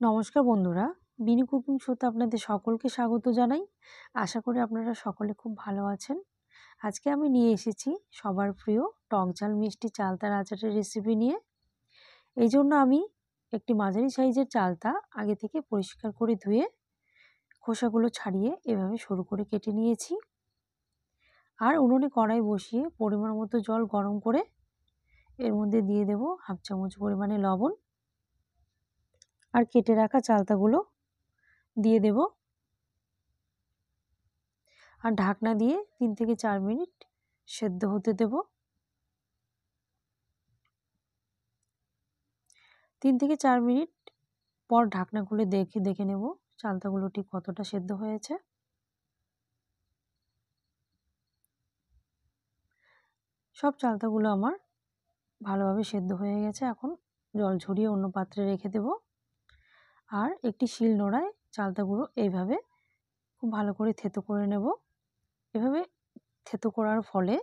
নমস্কার বন্ধুরা, বিনি কুকিং শোতে আপনাদের সকলকে স্বাগত জানাই। আশা করি আপনারা সকলে খুব ভালো আছেন। আজকে আমি নিয়ে এসেছি সবার প্রিয় টক ঝাল মিষ্টি চালতার আচারের রেসিপি নিয়ে। এই জন্য আমি একটি মাঝারি সাইজের চালতা আগে থেকে পরিষ্কার করে ধুয়ে খোসাগুলো ছাড়িয়ে এভাবে সরু করে কেটে নিয়েছি। আর উনুনে কড়াই বসিয়ে পরিমাণ মতো জল গরম করে এর মধ্যে দিয়ে দেব হাফ চামচ পরিমাণে লবণ আর কেটে রাখা চালতাগুলো দিয়ে দেব আর ঢাকনা দিয়ে 3 থেকে 4 মিনিট সেদ্ধ হতে দেব। 3 থেকে 4 মিনিট পর ঢাকনা খুলে দেখে নেব চালতাগুলো ঠিক কতটা সেদ্ধ হয়েছে। সব চালতাগুলো আমার ভালোভাবে সেদ্ধ হয়ে গেছে। এখন জল ঝরিয়ে অন্য পাত্রে রেখে দেব আর একটি শিল নোড়ায় চালতাগুলো এইভাবে খুব ভালো করে থেতো করে নেব। এভাবে থেতো করার ফলে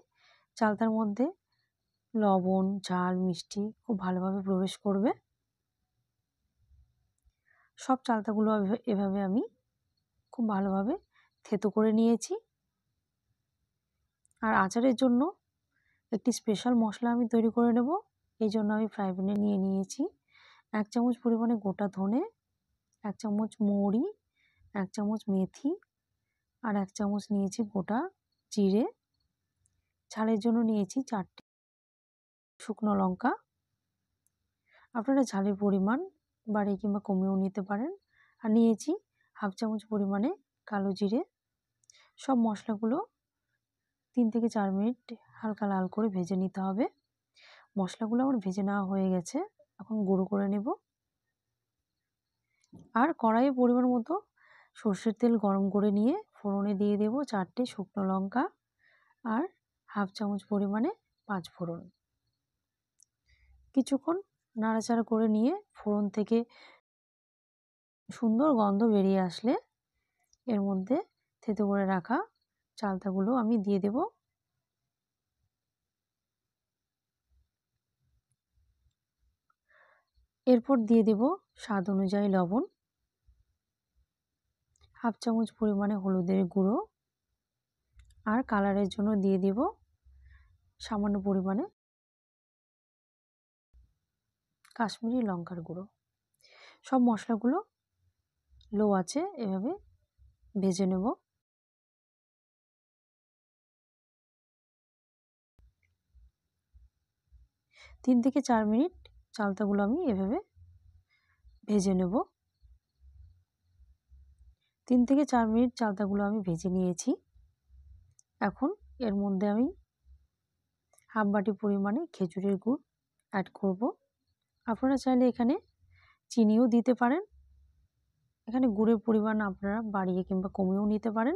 চালতার মধ্যে লবণ, ঝাল, মিষ্টি খুব ভালোভাবে প্রবেশ করবে। সব চালতাগুলো এভাবে আমি খুব ভালোভাবে থেতো করে নিয়েছি। আর আচারের জন্য একটি স্পেশাল মশলা আমি তৈরি করে নেব। এই জন্য আমি ফ্রাই প্যানে নিয়ে নিয়েছি 1 চামচ পরিমাণে গোটা ধনে, 1 চামচ মৌরি, 1 চামচ মেথি আর 1 চামচ নিয়েছি গোটা জিরে। ঝালের জন্য নিয়েছি 4টি শুকনো লঙ্কা। আপনারা ঝালের পরিমাণ বাড়িয়ে কিংবা কমিয়েও নিতে পারেন। আর নিয়েছি হাফ চামচ পরিমাণে কালো জিরে। সব মশলাগুলো 3 থেকে 4 মিনিট হালকা লাল করে ভেজে নিতে হবে। মশলাগুলো আমার ভেজে নেওয়া হয়ে গেছে, এখন গুঁড়ো করে নেব। আর কড়াইয়ে পরিমাণ মতো সর্ষের তেল গরম করে নিয়ে ফোড়নে দিয়ে দেব 4টে শুকনো লঙ্কা আর হাফ চামচ পরিমাণে 5 ফোড়ন। কিছুক্ষণ নাড়াচাড়া করে নিয়ে ফোড়ন থেকে সুন্দর গন্ধ বেরিয়ে আসলে এর মধ্যে থেতো করে রাখা চালতাগুলো আমি দিয়ে দেব। এরপর দিয়ে দেব স্বাদ অনুযায়ী লবণ, হাফ চামচ পরিমাণে হলুদের গুঁড়ো আর কালারের জন্য দিয়ে দেব সামান্য পরিমাণে কাশ্মীরি লঙ্কার গুঁড়ো। সব মশলাগুলো লো আঁচে এভাবে ভেজে নেব। তিন থেকে 4 মিনিট চালতাগুলো আমি এভাবে ভেজে নেব। 3 থেকে 4 মিনিট চালতাগুলো আমি ভেজে নিয়েছি। এখন এর মধ্যে আমি হাফ বাটি পরিমাণে খেজুরের গুড় অ্যাড করব। আপনারা চাইলে এখানে চিনিও দিতে পারেন। এখানে গুড়ের পরিমাণ আপনারা বাড়িয়ে কিংবা কমিয়েও নিতে পারেন।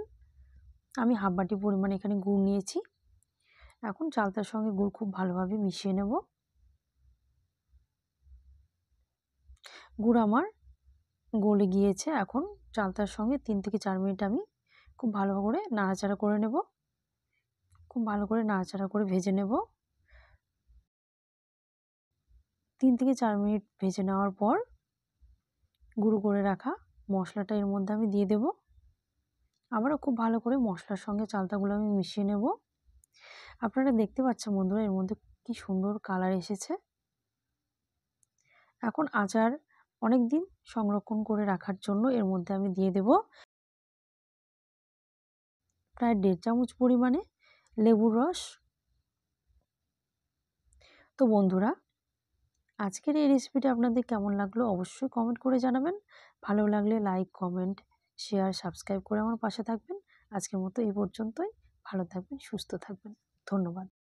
আমি হাফ বাটি পরিমাণে এখানে গুড় নিয়েছি। এখন চালতার সঙ্গে গুড় খুব ভালোভাবে মিশিয়ে নেব। গুড় আমার গলে গিয়েছে। এখন চালতার সঙ্গে 3 থেকে 4 মিনিট আমি খুব ভালো করে নাড়াচাড়া করে নেব। খুব ভালো করে নাড়াচাড়া করে ভেজে নেব। 3 থেকে 4 মিনিট ভেজে নেওয়ার পর গুঁড়ো করে রাখা মশলাটা এর মধ্যে আমি দিয়ে দেব। আবারও খুব ভালো করে মশলার সঙ্গে চালতাগুলো আমি মিশিয়ে নেব। আপনারা দেখতে পাচ্ছেন বন্ধুরা এর মধ্যে কি সুন্দর কালার এসেছে। এখন আচার অনেক দিন সংরক্ষণ করে রাখার জন্য এর মধ্যে আমি দিয়ে দেব প্রায় 1.5 চামচ পরিমাণে লেবুর রস। তো বন্ধুরা, আজকের এই রেসিপিটা আপনাদের কেমন লাগলো অবশ্যই কমেন্ট করে জানাবেন। ভালো লাগলে লাইক, কমেন্ট, শেয়ার, সাবস্ক্রাইব করে আমার পাশে থাকবেন। আজকের মতো এই পর্যন্তই। ভালো থাকবেন, সুস্থ থাকবেন। ধন্যবাদ।